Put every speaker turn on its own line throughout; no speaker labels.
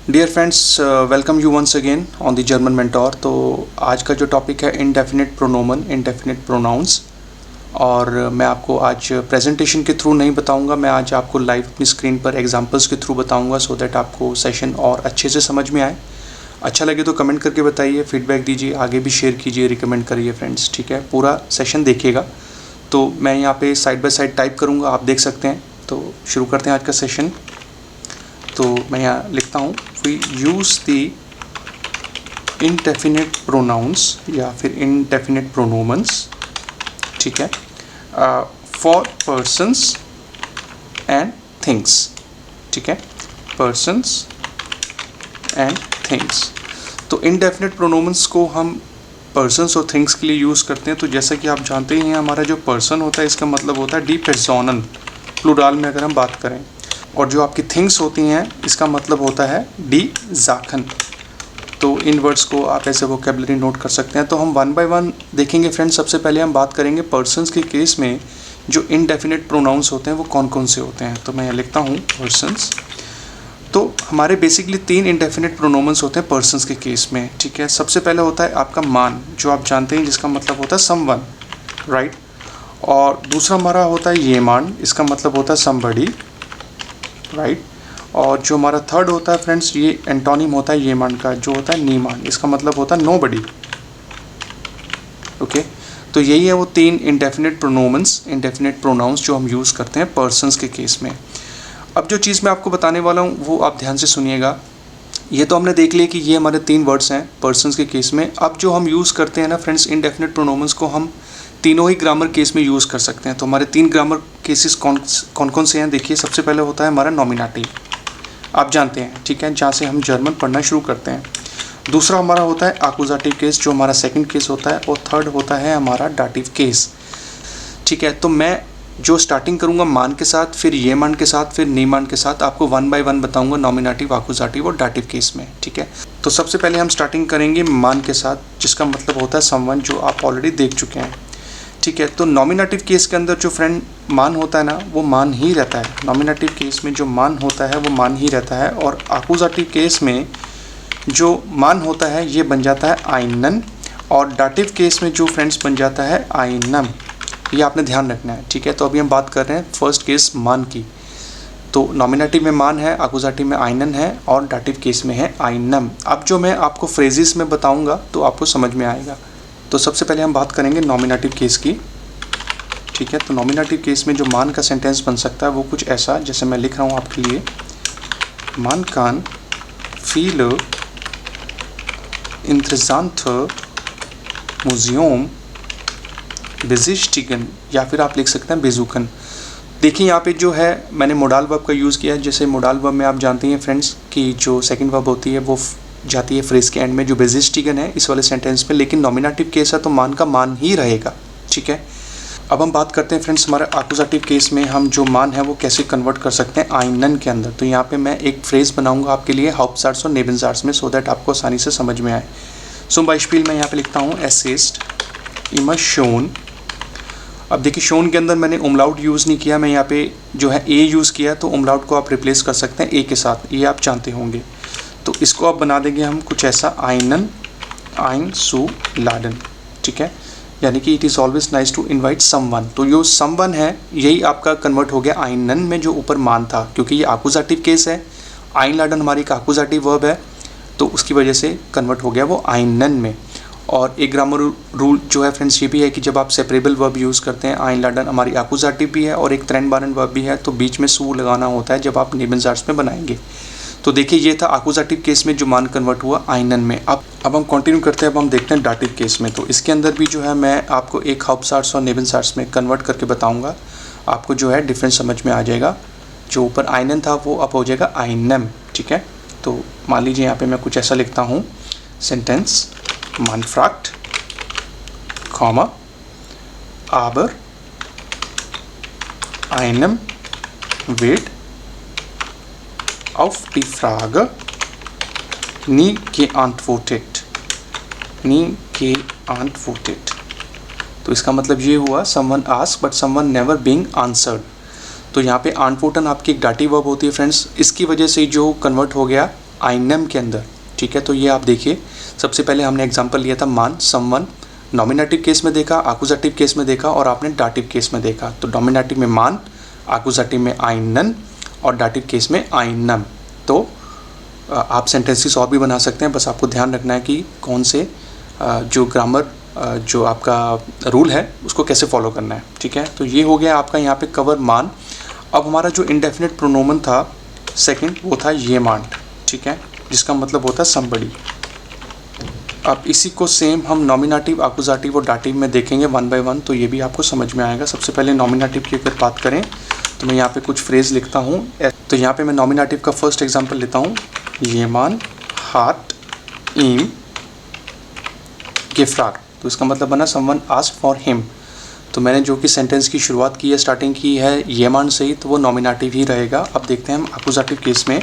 Dear friends, welcome you once again on the German mentor. तो आज का जो टॉपिक है इनडेफिनिट प्रोनोमन, इनडेफिनिट प्रोनाउंस। और मैं आपको आज प्रेजेंटेशन के थ्रू नहीं बताऊंगा, मैं आज आपको लाइव अपनी स्क्रीन पर एग्जांपल्स के थ्रू बताऊंगा सो दैट आपको सेशन और अच्छे से समझ में आए। अच्छा लगे तो कमेंट करके बताइए, फीडबैक दीजिए, आगे भी शेयर कीजिए, रिकमेंड करिए फ्रेंड्स, ठीक है। पूरा सेशन देखिएगा। तो मैं यहाँ पे साइड बाय साइड टाइप करूँगा, आप देख सकते हैं। तो शुरू करते हैं आज का सेशन। तो मैं यहाँ लिखता हूँ, we use the indefinite pronouns या फिर इनडेफिनिट प्रोनोमन्स, ठीक है, फॉर पर्सन्स एंड थिंग्स, ठीक है, पर्सन्स एंड थिंग्स। तो इनडेफिनिट प्रोनोमन्स को हम पर्सन्स और थिंग्स के लिए यूज़ करते हैं। तो जैसा कि आप जानते ही हैं, हमारा जो पर्सन होता है इसका मतलब होता है डी पर्सोनन, प्लूरल में अगर हम बात करें। और जो आपकी थिंग्स होती हैं इसका मतलब होता है डी ज़ाखन। तो इन वर्ड्स को आप ऐसे वोकेबलरी नोट कर सकते हैं। तो हम वन बाय वन देखेंगे फ्रेंड्स। सबसे पहले हम बात करेंगे पर्सन्स के केस में जो इनडेफिनिट प्रोनाउंस होते हैं वो कौन कौन से होते हैं। तो मैं लिखता हूँ पर्सन्स। तो हमारे बेसिकली 3 इनडेफिनिट प्रोनोमन्स होते हैं पर्सन्स के केस में, ठीक है। सबसे पहले होता है आपका मान, जो आप जानते हैं जिसका मतलब होता है समवन, राइट। और दूसरा हमारा होता है ये मान, इसका मतलब होता है समबडी, राइट। और जो हमारा थर्ड होता है फ्रेंड्स, ये एंटोनिम होता है ये मान का, जो होता है नी मान, इसका मतलब होता है नोबडी, ओके। तो यही है वो 3 इनडेफिनिट प्रोनोमन्स, इनडेफिनिट प्रोनाउंस जो हम यूज़ करते हैं पर्सन्स के केस में। अब जो चीज़ मैं आपको बताने वाला हूँ वो आप ध्यान से सुनिएगा। ये तो हमने देख लिया कि ये हमारे 3 वर्ड्स हैं पर्सन्स के केस में। अब जो हम यूज़ करते हैं ना फ्रेंड्स, इनडेफिनिट प्रोनोमन्स को हम तीनों ही ग्रामर केस में यूज़ कर सकते हैं। तो हमारे 3 ग्रामर केसेस कौन कौन से हैं देखिए। सबसे पहले होता है हमारा नॉमिनेटिव, आप जानते हैं, ठीक है, जहाँ से हम जर्मन पढ़ना शुरू करते हैं। दूसरा हमारा होता है एक्यूजेटिव केस, जो हमारा सेकंड केस होता है। और थर्ड होता है हमारा डाटिव केस, ठीक है। तो मैं जो स्टार्टिंग करूँगा मान के साथ, फिर ये मान के साथ, फिर नी मान के साथ, आपको वन बाय वन बताऊँगा नॉमिनेटिव, एक्यूजेटिव और डाटिव केस में, ठीक है। तो सबसे पहले हम स्टार्टिंग करेंगे मान के साथ, जिसका मतलब होता है समवन, जो आप ऑलरेडी देख चुके हैं, ठीक है। तो नॉमिनेटिव केस के अंदर जो फ्रेंड मान होता है ना, वो मान ही रहता है। नॉमिनेटिव केस में जो मान होता है वो मान ही रहता है। और एक्यूजेटिव केस में जो मान होता है ये बन जाता है आइनन। और डाटिव केस में जो फ्रेंड्स बन जाता है आइनम। ये आपने ध्यान रखना है, ठीक है। तो अभी हम बात कर रहे हैं फर्स्ट केस मान की। तो नॉमिनेटिव में मान है, एक्यूजेटिव में आइनन है और डाटिव केस में है आइनम। अब जो मैं आपको फ्रेजेस में बताऊंगा तो आपको समझ में आएगा। तो सबसे पहले हम बात करेंगे नॉमिनेटिव केस की, ठीक है। तो नॉमिनेटिव केस में जो मान का सेंटेंस बन सकता है वो कुछ ऐसा, जैसे मैं लिख रहा हूँ आपके लिए, मान कान viele interessante Museum besichtigen, या फिर आप लिख सकते हैं बेजुकन। देखिए यहाँ पे जो है मैंने मोडाल वर्ब का यूज़ किया है। जैसे मोडाल वर्ब में आप जानते हैं फ्रेंड्स कि जो सेकंड वर्ब होती है वो जाती है फ्रेज के एंड में, जो बेसिस्टिगन है इस वाले सेंटेंस में। लेकिन नॉमिनेटिव केस है तो मान का मान ही रहेगा, ठीक है। अब हम बात करते हैं फ्रेंड्स हमारे एक्यूजेटिव केस में हम जो मान है वो कैसे कन्वर्ट कर सकते हैं आइनन के अंदर। तो यहाँ पे मैं एक फ्रेज बनाऊंगा आपके लिए हाउप्टसाट्स और नेबेनसाट्स में, सो दैट आपको आसानी से समझ में आए। सो बाइस्पिल मैं यहाँ पे लिखता हूँ एस इस्ट इमर शोन। अब देखिए शोन के अंदर मैंने उमलाउट यूज़ नहीं किया, मैं यहाँ पे जो है ए यूज़ किया। तो उमलाउट को आप रिप्लेस कर सकते हैं ए के साथ, ये आप जानते होंगे। तो इसको आप बना देंगे हम कुछ ऐसा, आइनन आइन सू लाडन, ठीक है। यानी कि it is always nice to invite someone. तो जो समवन है यही आपका कन्वर्ट हो गया आइनन में, जो ऊपर मान था, क्योंकि ये एक्यूजेटिव केस है। आइन लाडन हमारी एक एक्यूजेटिव वर्ब है, तो उसकी वजह से कन्वर्ट हो गया वो आइनन में। और एक ग्रामर रूल जो है फ्रेंड्स ये भी है कि जब आप सेपरेबल वर्ब यूज़ करते हैं, आइन लाडन हमारी एक्यूजेटिव भी है और एक ट्रेनबारन वर्ब भी है, तो बीच में सू लगाना होता है जब आप नेबेनसाट्स में बनाएंगे। तो देखिए ये था एक्यूजेटिव केस में जो मान कन्वर्ट हुआ आइनन में। अब हम कंटिन्यू करते हैं। अब हम देखते हैं डाटिव केस में। तो इसके अंदर भी जो है मैं आपको एक हाउप्टसाट्स और नेबेनसाट्स में कन्वर्ट करके बताऊंगा। आपको जो है डिफरेंस समझ में आ जाएगा। जो ऊपर आइनन था वो अब हो जाएगा आइनम, ठीक है। तो मान लीजिए यहाँ पे मैं कुछ ऐसा लिखता हूँ, सेंटेंस मान फ्रैक्ट कॉमा आबर आइनम वेट auf die Frage nie geantwortet, nie geantwortet। तो इसका मतलब ये हुआ someone asked but someone never being answered। तो यहाँ पे antworten आपकी एक डाटिव वर्ब होती है फ्रेंड्स, इसकी वजह से जो कन्वर्ट हो गया आइनम के अंदर, ठीक है। तो ये आप देखिए, सबसे पहले हमने एग्जांपल लिया था मान, समवन, नॉमिनेटिव केस में देखा, आकुजेटिव केस में देखा और आपने डाटिव केस में देखा। तो नॉमिनेटिव में मान, आकुजेटिव में आइनन और डाटिव केस में आइनम। तो आप सेंटेंसेस और भी बना सकते हैं, बस आपको ध्यान रखना है कि कौन से जो ग्रामर जो आपका रूल है उसको कैसे फॉलो करना है, ठीक है। तो ये हो गया आपका यहाँ पे कवर मान। अब हमारा जो इंडेफिनिट प्रोनोमन था सेकंड, वो था ये मान, ठीक है, जिसका मतलब होता है समबडी। अब इसी को सेम हम नॉमिनेटिव, आकुजेटिव और डाटिव में देखेंगे वन बाय वन, तो ये भी आपको समझ में आएगा। सबसे पहले नॉमिनेटिव की अगर बात करें तो मैं यहाँ पे कुछ फ्रेज लिखता हूँ। तो यहाँ पे मैं नॉमिनेटिव का फर्स्ट एग्जांपल लेता हूँ, ये मान हार्ट इम गिफ्राग। तो इसका मतलब बना समवन आस्क्ड फॉर हिम। तो मैंने जो कि सेंटेंस की शुरुआत की है, स्टार्टिंग की है ये मान से ही, तो वो नॉमिनेटिव ही रहेगा। अब देखते हैं हम आकुजेटिव केस में,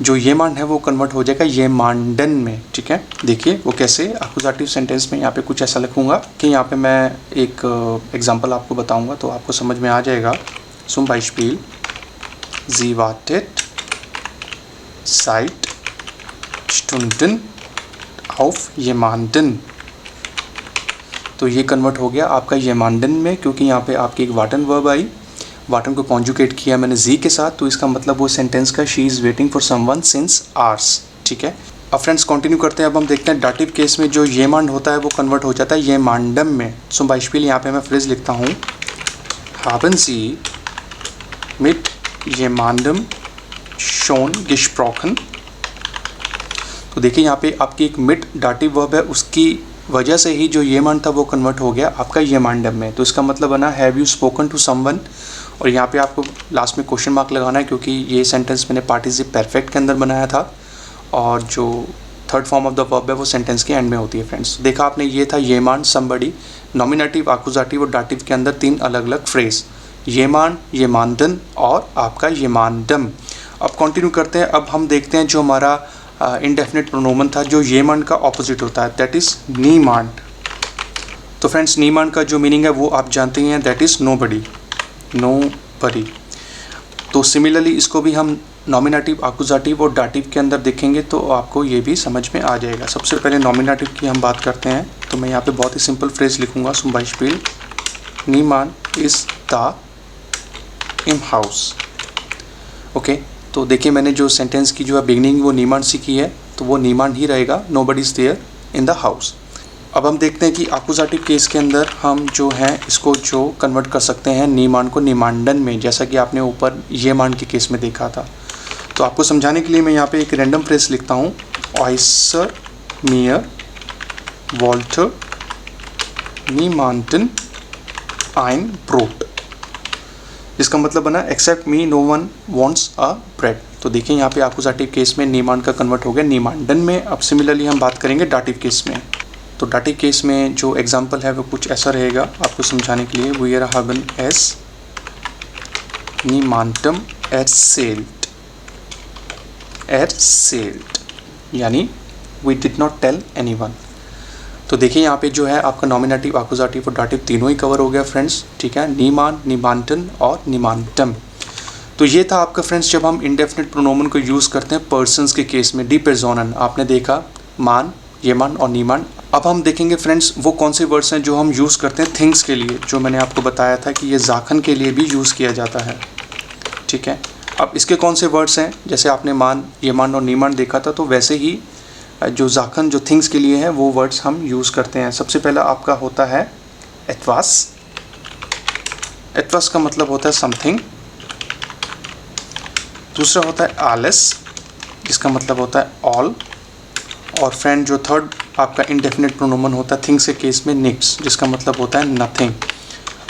जो ये मान है वो कन्वर्ट हो जाएगा ये मांडन में, ठीक है। देखिए वो कैसे, आकुजेटिव सेंटेंस में यहाँ पे कुछ ऐसा लिखूँगा कि यहाँ पे मैं एक एग्जांपल आपको बताऊँगा तो आपको समझ में आ जाएगा। zum Beispiel sie wartet seit Stunden auf jemanden। तो ये कन्वर्ट हो गया आपका येमांडन में, क्योंकि यहाँ पे आपकी एक वाटन वर्ब आई, वाटन को कॉन्जुगेट किया मैंने जी के साथ, तो इसका मतलब वो सेंटेंस का she is waiting for someone since hours, ठीक है। अब फ्रेंड्स कंटिन्यू करते हैं। अब हम देखते हैं डाटिव केस में जो येमांड होता है वो कन्वर्ट हो जाता है येमांडम में। zum Beispiel यहाँ पे मैं फ्रेज लिखता हूँ, haben Sie mit jemandem schon gesprochen। तो देखिए यहाँ पे आपकी एक मिट डाटिव वर्ब है, उसकी वजह से ही जो ये मान था वो कन्वर्ट हो गया आपका ये मांडम में। तो इसका मतलब बना have you spoken to someone, और यहाँ पे आपको लास्ट में क्वेश्चन मार्क लगाना है, क्योंकि ये सेंटेंस मैंने पार्टिसिप परफेक्ट के अंदर बनाया था और जो third form of the verb है वो सेंटेंस के एंड में होती है। फ्रेंड्स देखा आपने, ये था ये मान, समबडी, नॉमिनेटिव, आकुजेटिव और डाटिव के अंदर तीन अलग अलग फ्रेज, ये मान, ये मानदन और आपका ये मानडम। अब कंटिन्यू करते हैं। अब हम देखते हैं जो हमारा इंडेफिनिट प्रोनोमन था जो ये मान का ऑपोजिट होता है, दैट इज़ नी मान। तो फ्रेंड्स नी मान का जो मीनिंग है वो आप जानते हैं, that is nobody, nobody. तो सिमिलरली इसको भी हम नॉमिनेटिव, आकुजेटिव और डाटिव के अंदर देखेंगे तो आपको ये भी समझ में आ जाएगा। सबसे पहले नॉमिनेटिव की हम बात करते हैं, तो मैं यहाँ पे बहुत ही सिंपल फ्रेज लिखूँगा, zum Beispiel नी मान is the im house. Okay, तो देखिए मैंने जो सेंटेंस की जो है बिगनिंग वो नीमान से की है, तो वो नीमान ही रहेगा, nobody is there in the house. अब हम देखते हैं कि आकुजेटिव केस के अंदर हम जो है इसको जो कन्वर्ट कर सकते हैं नीमान को निमांडन में, जैसा कि आपने ऊपर ये मान के केस में देखा था। तो आपको समझाने के लिए मैं यहाँ पे एक रैंडम फ्रेज लिखता हूँ, ऑयसर मियर वॉल्टर निमांडन आइन ब्रोट। इसका मतलब बना except me no one wants a bread. तो देखिए यहाँ पे आकुजेटिव केस में नीमान का कन्वर्ट हो गया निमांडन में। अब सिमिलरली हम बात करेंगे डाटिव केस में। तो डाटिव केस में जो एग्जांपल है वो कुछ ऐसा रहेगा आपको समझाने के लिए, वी आर हैवन एस निमांटम एट सेल्ड, यानी we did not tell anyone. तो देखिए यहाँ पे जो है आपका नॉमिनेटिव, आकुजेटिव और डाटिव तीनों ही कवर हो गया फ्रेंड्स, ठीक है, नीमान, निमांटन और निमांटम। तो ये था आपका फ्रेंड्स जब हम इंडेफिनिट प्रोनोमन को यूज़ करते हैं पर्सन्स के केस में, डी पर्सोनन आपने देखा, मान, ये मान और नीमान। अब हम देखेंगे फ्रेंड्स वो कौन से वर्ड्स हैं जो हम यूज़ करते हैं थिंग्स के लिए, जो मैंने आपको बताया था कि ये जाखन के लिए भी यूज़ किया जाता है, ठीक है। अब इसके कौन से वर्ड्स हैं, जैसे आपने मान, ये मान और नीमान देखा था, तो वैसे ही जो जाखन जो थिंग्स के लिए है वो वर्ड्स हम यूज़ करते हैं। सबसे पहला आपका होता है एटवास। एटवास का मतलब होता है समथिंग। दूसरा होता है आलस, जिसका मतलब होता है ऑल। और फ्रेंड जो थर्ड आपका इंडेफिनिट प्रोनोमन होता है थिंग्स के केस में, निक्स, जिसका मतलब होता है नथिंग।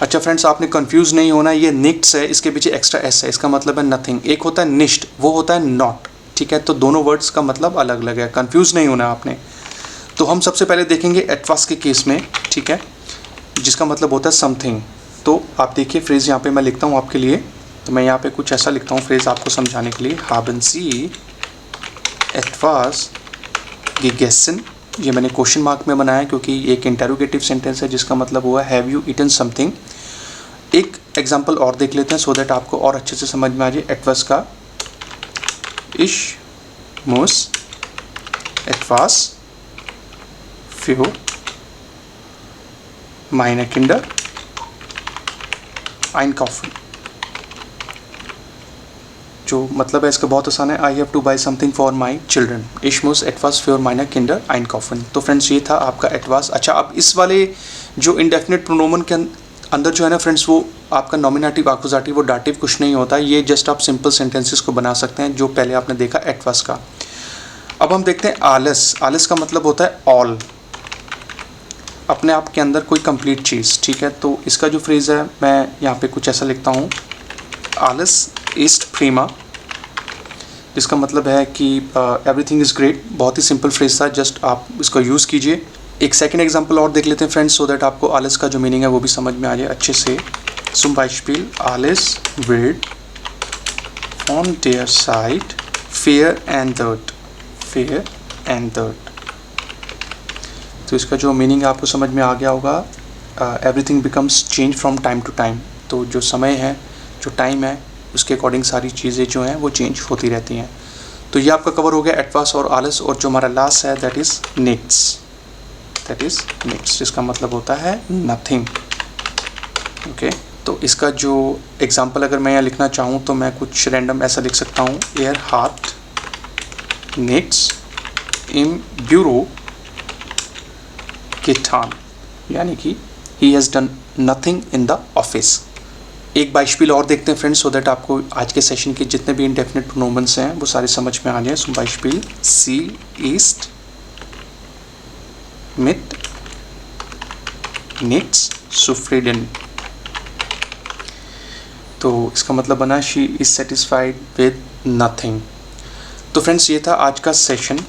अच्छा फ्रेंड्स आपने कंफ्यूज नहीं होना, ये निक्स है, इसके पीछे एक्स्ट्रा एस है, इसका मतलब है नथिंग। एक होता है निश्ट, वो होता है नॉट, ठीक है। तो दोनों वर्ड्स का मतलब अलग अलग है, कंफ्यूज नहीं होना आपने। तो हम सबसे पहले देखेंगे एटवास के केस में, ठीक है, जिसका मतलब होता है समथिंग। तो आप देखिए फ्रेज यहाँ पे मैं लिखता हूँ आपके लिए, तो मैं यहाँ पे कुछ ऐसा लिखता हूँ फ्रेज आपको समझाने के लिए, haben Sie etwas gegessen। ये मैंने क्वेश्चन मार्क में बनाया क्योंकि एक इंटेरोगेटिव सेंटेंस है जिसका मतलब हुआ हैव यू ईटन समथिंग। एक एग्जांपल और देख लेते हैं सो दैट आपको और अच्छे से समझ में आ जाए। एटवास का, Ich muss etwas für meine Kinder einkaufen। जो मतलब है इसका बहुत आसान है, I have two by something for my children. इश मुस एटवास फॉर माइनर किंडर einkaufen। तो फ्रेंड्स ये था आपका एटवास। अच्छा, अब इस वाले जो इंडेफिनिट प्रोनोमन के अंदर जो है ना फ्रेंड्स, वो आपका नॉमिनेटिव, आकुजाटिव और डाटिव कुछ नहीं होता। ये जस्ट आप सिंपल सेंटेंसेस को बना सकते हैं, जो पहले आपने देखा एटवास का। अब हम देखते हैं आलस। आलस का मतलब होता है ऑल, अपने आप के अंदर कोई कंप्लीट चीज़। ठीक है, तो इसका जो फ्रेज़ है मैं यहाँ पे कुछ ऐसा लिखता हूँ, आलस ईस्ट प्रीमा, जिसका मतलब है कि एवरीथिंग इज़ ग्रेट। बहुत ही सिंपल फ्रेज था, जस्ट आप इसको यूज़ कीजिए। एक सेकंड एग्जांपल और देख लेते हैं फ्रेंड्स, सो दैट आपको आलस का जो मीनिंग है वो भी समझ में आ जाए अच्छे से। zum Beispiel alles wird von der Zeit verändert, verändert। तो इसका जो मीनिंग है आपको समझ में आ गया होगा, everything becomes change from time to time. तो जो समय है, जो टाइम है, उसके अकॉर्डिंग सारी चीज़ें जो हैं वो चेंज होती रहती हैं। तो ये आपका कवर हो गया एटवास और आलस। और जो हमारा लास्ट है that is nits, that is nits, जिसका मतलब होता है नथिंग। ओके, तो इसका जो एग्जांपल अगर मैं यहाँ लिखना चाहूँ तो मैं कुछ रैंडम ऐसा लिख सकता हूँ, एयर हार्ट निट्स इन ब्यूरो getan, यानी कि he has done nothing in the office. एक बाइशपील और देखते हैं फ्रेंड्स, सो दैट आपको आज के सेशन के जितने भी इंडेफिनिट प्रोनोमन्स हैं वो सारे समझ में आ जाए। सो बाइशपील, सी ईस्ट मिट निट्स सुफ्रीडन। तो इसका मतलब बना she is satisfied with nothing. तो फ्रेंड्स ये था आज का सेशन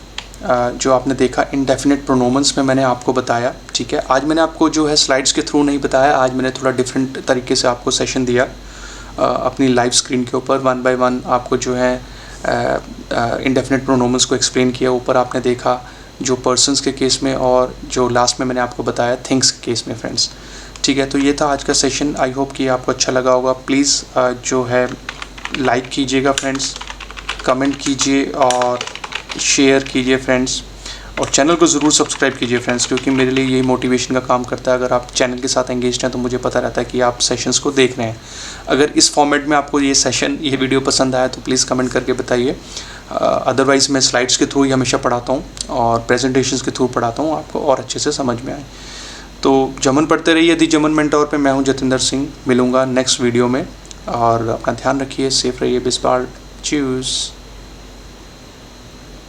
जो आपने देखा इंडेफिनिट प्रोनोमन्स में मैंने आपको बताया। ठीक है, आज मैंने आपको जो है स्लाइड्स के थ्रू नहीं बताया, आज मैंने थोड़ा डिफरेंट तरीके से आपको सेशन दिया अपनी लाइव स्क्रीन के ऊपर। 1 बाय 1 आपको जो है इंडेफिनिट प्रोनोमन्स को एक्सप्लेन किया। ऊपर आपने देखा जो पर्सन्स के केस में, और जो लास्ट में मैंने आपको बताया थिंग्स के केस में फ्रेंड्स। ठीक है, तो ये था आज का सेशन। आई होप कि आपको अच्छा लगा होगा। प्लीज़ जो है लाइक कीजिएगा फ्रेंड्स, कमेंट कीजिए और शेयर कीजिए फ्रेंड्स, और चैनल को ज़रूर सब्सक्राइब कीजिए फ्रेंड्स, क्योंकि मेरे लिए यही मोटिवेशन का काम करता है। अगर आप चैनल के साथ एंगेज हैं तो मुझे पता रहता है कि आप सेशंस को देख रहे हैं। अगर इस फॉर्मेट में आपको ये सेशन, ये वीडियो पसंद आया तो प्लीज़ कमेंट करके बताइए। अदरवाइज़ मैं स्लाइड्स के थ्रू ही हमेशा पढ़ाता हूँ और प्रेजेंटेशंस के थ्रू पढ़ाता हूँ, आपको और अच्छे से समझ में आए। तो जमन पढ़ते रहिए दी जमन मेंटोर पे। मैं हूँ जतिंदर सिंह, मिलूँगा नेक्स्ट वीडियो में, और अपना ध्यान रखिए, सेफ रहिए। बिस्बार, च्यूज़।